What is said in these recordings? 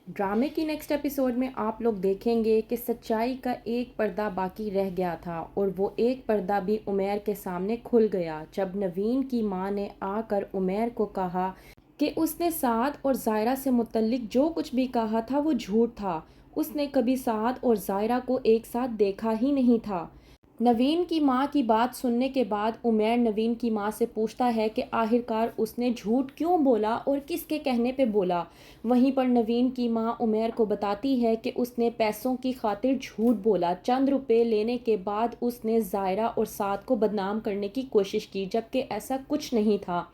ड्रामे की next episode में आप लोग देखेंगे कि सच्चाई का एक पर्दा बाकी रह गया था और वो एक पर्दा भी उमैर के सामने खुल गया जब नवीन की मां ने आकर उमैर को कहा कि उसने साद और ज़ायरा से मुतल्लिक जो कुछ भी कहा था वो झूठ था। उसने कभी साद और ज़ायरा को एक साथ देखा ही नहीं था। नवीन की मां की बात सुनने के बाद उमैर नवीन की मां से पूछता है कि आखिरकार उसने झूठ क्यों बोला और किसके कहने पे बोला। वहीं पर नवीन की मां उमैर को बताती है कि उसने पैसों की खातिर झूठ बोला। चंद रुपए लेने के बाद उसने ज़ायरा और साद को बदनाम करने की कोशिश की, जबकि ऐसा कुछ नहीं था।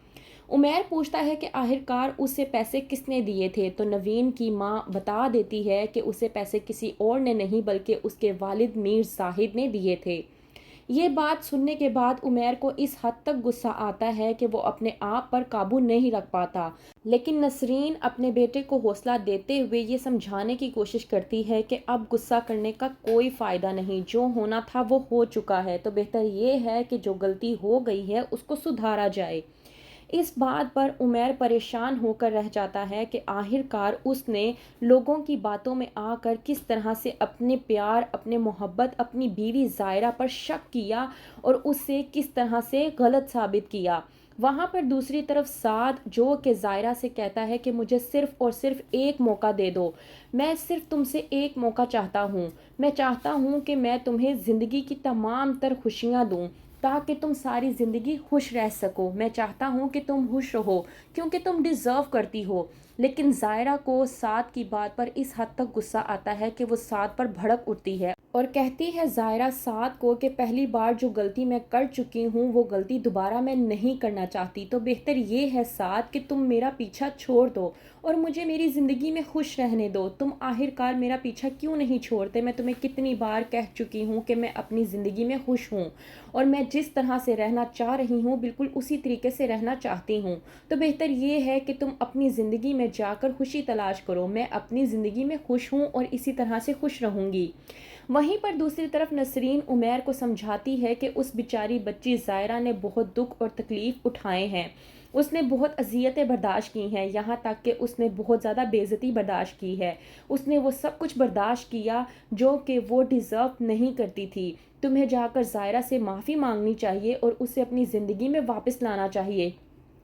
उमैर पूछता है कि आखिरकार उसे पैसे किसने दिए थे, तो नवीन की मां बता देती है कि उसे पैसे किसी और ने नहीं बल्कि उसके वालिद मीर जाहिद ने दिए थे। ये बात सुनने के बाद उमैर को इस हद तक गुस्सा आता है कि वो अपने आप पर काबू नहीं रख पाता। लेकिन नसरीन अपने बेटे को हौसला देते हुए ये समझाने की कोशिश करती है कि अब गुस्सा करने का कोई फ़ायदा नहीं, जो होना था वो हो चुका है, तो बेहतर ये है कि जो गलती हो गई है उसको सुधारा जाए। इस बात पर उमैर परेशान होकर रह जाता है कि आखिरकार उसने लोगों की बातों में आकर किस तरह से अपने प्यार, अपने मोहब्बत, अपनी बीवी ज़ायरा पर शक किया और उससे किस तरह से गलत साबित किया। वहाँ पर दूसरी तरफ साद जो कि ज़ायरा से कहता है कि मुझे सिर्फ़ और सिर्फ़ एक मौका दे दो, मैं सिर्फ़ तुमसे एक मौका चाहता हूँ। मैं चाहता हूँ कि मैं तुम्हें ज़िंदगी की तमाम तर खुशियाँ दूँ ताकि तुम सारी ज़िंदगी खुश रह सको। मैं चाहता हूँ कि तुम खुश रहो क्योंकि तुम डिज़र्व करती हो। लेकिन ज़ायरा को साद की बात पर इस हद तक गुस्सा आता है कि वो साद पर भड़क उठती है और कहती है ज़ायरा साद को कि पहली बार जो गलती मैं कर चुकी हूँ वो गलती दोबारा मैं नहीं करना चाहती, तो बेहतर ये है साद कि तुम मेरा पीछा छोड़ दो और मुझे मेरी ज़िंदगी में खुश रहने दो। तुम आखिरकार मेरा पीछा क्यों नहीं छोड़ते? मैं तुम्हें कितनी बार कह चुकी हूँ कि मैं अपनी ज़िंदगी में खुश हूँ और मैं जिस तरह से रहना चाह रही हूँ बिल्कुल उसी तरीके से रहना चाहती हूँ। तो बेहतर ये है कि तुम अपनी ज़िंदगी में जाकर खुशी तलाश करो। मैं अपनी ज़िंदगी में खुश हूँ और इसी तरह से खुश रहूँगी। वहीं पर दूसरी तरफ नसरीन उमैर को समझाती है कि उस बेचारी बच्ची ज़ायरा ने बहुत दुख और तकलीफ़ उठाए हैं। उसने बहुत अज़ियतें बर्दाश्त की हैं, यहाँ तक कि उसने बहुत ज़्यादा बेइज्जती बर्दाश्त की है। उसने वो सब कुछ बर्दाश्त किया जो कि वो डिज़र्व नहीं करती थी। तुम्हें जाकर ज़ायरा से माफ़ी मांगनी चाहिए और उसे अपनी ज़िंदगी में वापस लाना चाहिए।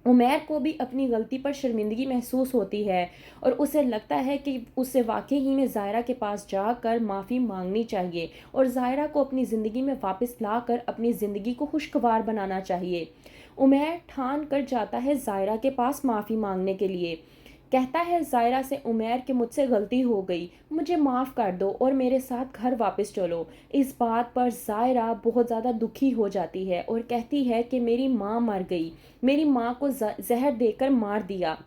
उमैर को भी अपनी गलती पर शर्मिंदगी महसूस होती है और उसे लगता है कि उसे वाकई ही में ज़ायरा के पास जाकर माफ़ी मांगनी चाहिए और ज़ायरा को अपनी ज़िंदगी में वापस लाकर अपनी ज़िंदगी को खुशगवार बनाना चाहिए। उमैर ठान कर जाता है ज़ायरा के पास माफ़ी मांगने के लिए। कहता है ज़ायरा से उमैर कि मुझसे गलती हो गई, मुझे माफ़ कर दो और मेरे साथ घर वापस चलो। इस बात पर ज़ायरा बहुत ज़्यादा दुखी हो जाती है और कहती है कि मेरी माँ मर गई, मेरी माँ को जहर देकर मार दिया,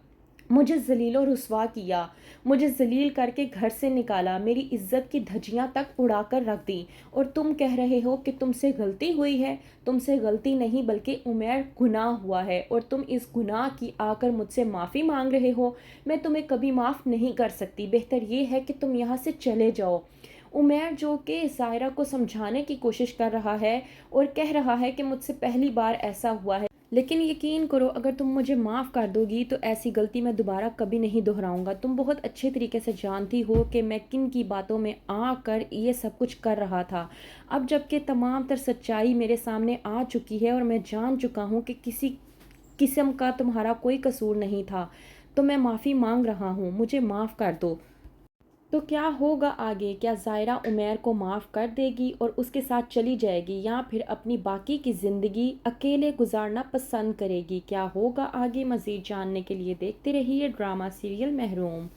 मुझे ज़लील और रुस्वा किया, मुझे ज़लील करके घर से निकाला, मेरी इज्जत की धज्जियां तक उड़ा कर रख दी और तुम कह रहे हो कि तुमसे गलती हुई है। तुमसे गलती नहीं बल्कि उमैर गुनाह हुआ है और तुम इस गुनाह की आकर मुझसे माफ़ी मांग रहे हो। मैं तुम्हें कभी माफ़ नहीं कर सकती, बेहतर ये है कि तुम यहाँ से चले जाओ। उमैर जो कि ज़ायरा को समझाने की कोशिश कर रहा है और कह रहा है कि मुझसे पहली बार ऐसा हुआ है, लेकिन यकीन करो अगर तुम मुझे माफ़ कर दोगी तो ऐसी गलती मैं दोबारा कभी नहीं दोहराऊंगा। तुम बहुत अच्छे तरीके से जानती हो कि मैं किन की बातों में आकर ये सब कुछ कर रहा था। अब जबकि तमाम तर सच्चाई मेरे सामने आ चुकी है और मैं जान चुका हूँ कि किसी किस्म का तुम्हारा कोई कसूर नहीं था, तो मैं माफ़ी मांग रहा हूँ, मुझे माफ़ कर दो। तो क्या होगा आगे? क्या ज़ायरा उमैर को माफ़ कर देगी और उसके साथ चली जाएगी या फिर अपनी बाकी की ज़िंदगी अकेले गुजारना पसंद करेगी? क्या होगा आगे? मज़ीद जानने के लिए देखते रहिए ड्रामा सीरियल महरूम।